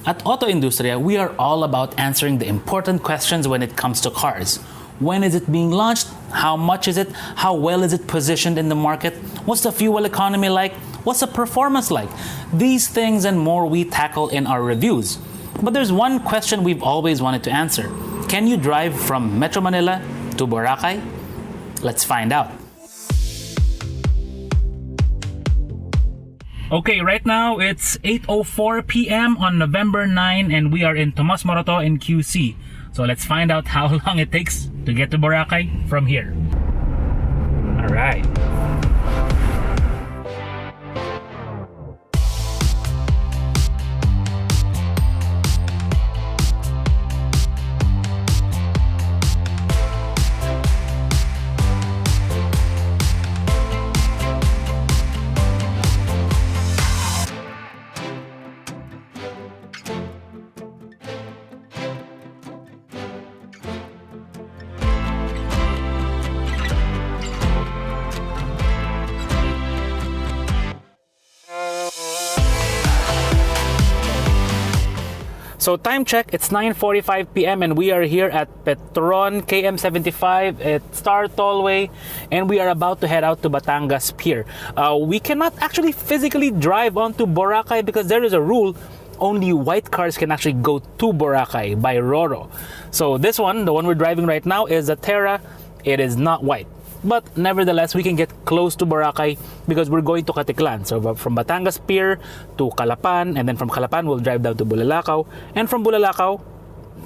At AutoIndustriya, we are all about answering the important questions when it comes to cars. When is it being launched? How much is it? How well is it positioned in the market? What's the fuel economy like? What's the performance like? These things and more we tackle in our reviews. But there's one question we've always wanted to answer. Can you drive from Metro Manila to Boracay? Let's find out. Okay, right now it's 8:04 p.m. on November 9 and we are in Tomas Morato in QC. So let's find out how long it takes to get to Boracay from here. All right. So time check, it's 9:45 p.m. and we are here at Petron KM75 at Star Tollway and we are about to head out to Batangas Pier. We cannot actually physically drive onto Boracay because there is a rule. Only white cars can actually go to Boracay by Roro. So this one, the one we're driving right now, is a Terra. It is not white. But nevertheless, we can get close to Boracay because we're going to Caticlan. So from Batangas Pier to Calapan, and then from Calapan, we'll drive down to Bulalakaw, and from Bulalakaw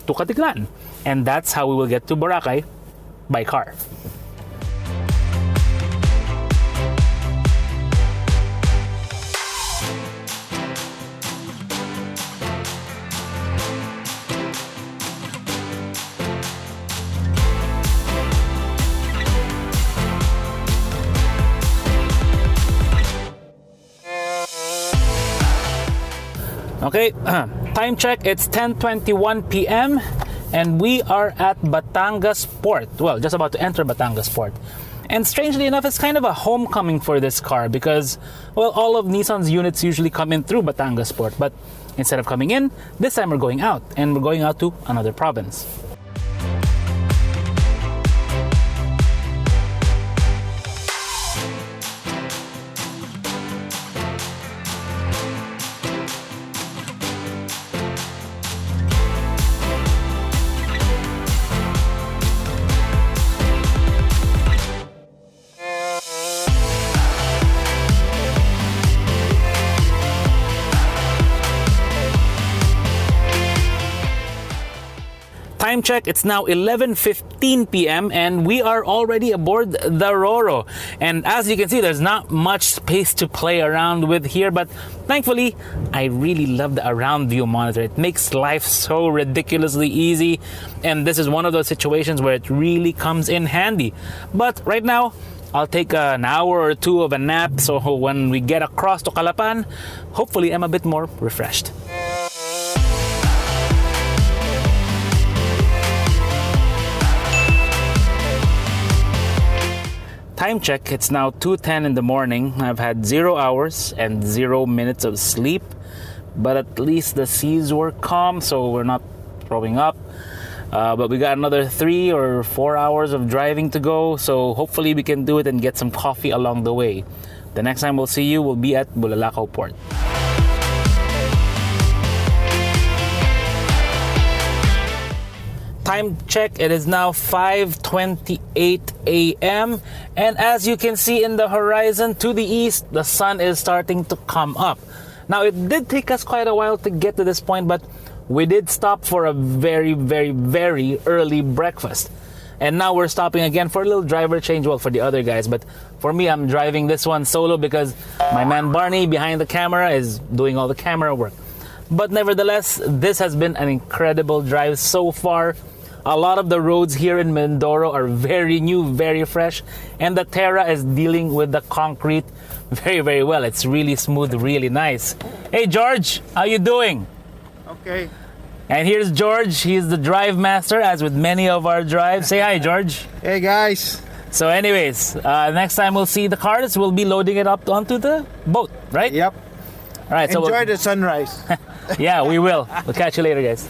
to Caticlan. And that's how we will get to Boracay by car. Okay, time check, it's 10:21 p.m. and we are at Batangas Port. Well, just about to enter Batangas Port. And strangely enough, it's kind of a homecoming for this car because, well, all of Nissan's units usually come in through Batangas Port. But instead of coming in, this time we're going out, and we're going out to another province. Time check, it's now 11:15 p.m. and we are already aboard the Roro. And as you can see, there's not much space to play around with here, but thankfully, I really love the around view monitor. It makes life so ridiculously easy, and this is one of those situations where it really comes in handy. But right now, I'll take an hour or two of a nap, so when we get across to Calapan, hopefully I'm a bit more refreshed. Time check, it's now 2:10 in the morning. I've had 0 hours and 0 minutes of sleep, but at least the seas were calm, so we're not throwing up. But we got another 3 or 4 hours of driving to go, so hopefully we can do it and get some coffee along the way. The next time we'll see you will be at Bulalakaw Port. Time check, it is now 5:28 a.m. and as you can see in the horizon to the east, the sun is starting to come up. Now it did take us quite a while to get to this point, but we did stop for a very, very, very early breakfast. And now we're stopping again for a little driver change, well, for the other guys. But for me, I'm driving this one solo because my man Barney behind the camera is doing all the camera work. But nevertheless, this has been an incredible drive so far. A lot of the roads here in Mindoro are very new, very fresh, and the Terra is dealing with the concrete very, very well. It's really smooth, really nice. Hey, George, how you doing? Okay. And here's George. He's the drive master, as with many of our drives. Say hi, George. Hey, guys. So anyways, next time we'll see the cars, we'll be loading it up onto the boat, right? Yep. All right. Enjoy the sunrise. Yeah, we will. We'll catch you later, guys.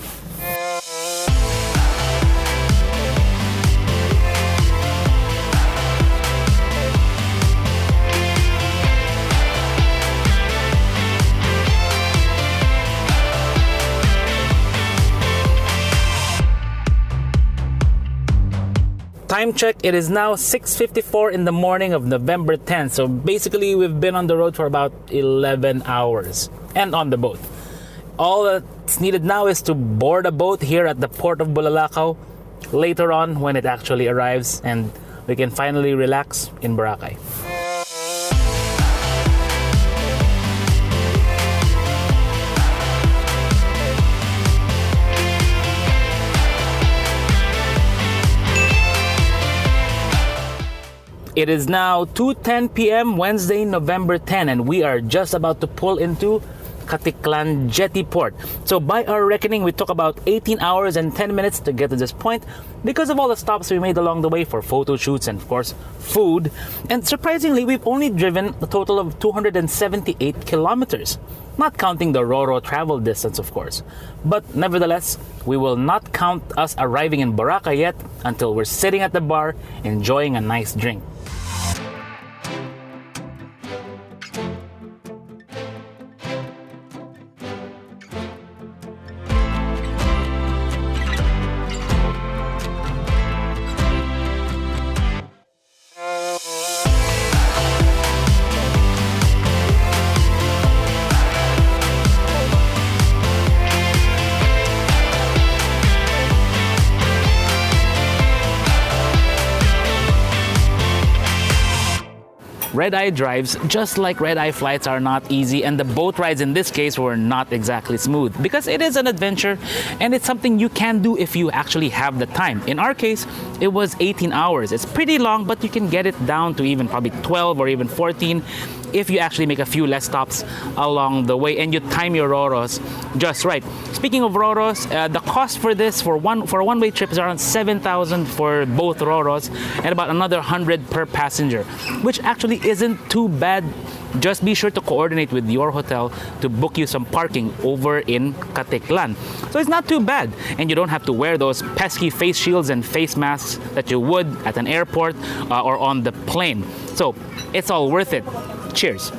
Time check, it is now 6:54 in the morning of November 10th. So basically, we've been on the road for about 11 hours and on the boat. All that's needed now is to board a boat here at the port of Bulalakaw later on when it actually arrives, and we can finally relax in Boracay. It is now 2:10 p.m. Wednesday, November 10, and we are just about to pull into Caticlan Jetty Port. So by our reckoning, we took about 18 hours and 10 minutes to get to this point because of all the stops we made along the way for photo shoots and, of course, food. And surprisingly, we've only driven a total of 278 kilometers, not counting the Roro travel distance, of course. But nevertheless, we will not count us arriving in Boracay yet until we're sitting at the bar enjoying a nice drink. Red-eye drives, just like red-eye flights, are not easy, and the boat rides in this case were not exactly smooth because it is an adventure and it's something you can do if you actually have the time. In our case, it was 18 hours. It's pretty long, but you can get it down to even probably 12 or even 14 if you actually make a few less stops along the way and you time your Roros just right. Speaking of Roros, the cost for this for a one-way trip is around 7,000 for both Roros and about another 100 per passenger, which actually isn't too bad. Just be sure to coordinate with your hotel to book you some parking over in Caticlan. So it's not too bad, and you don't have to wear those pesky face shields and face masks that you would at an airport or on the plane. So it's all worth it. Cheers.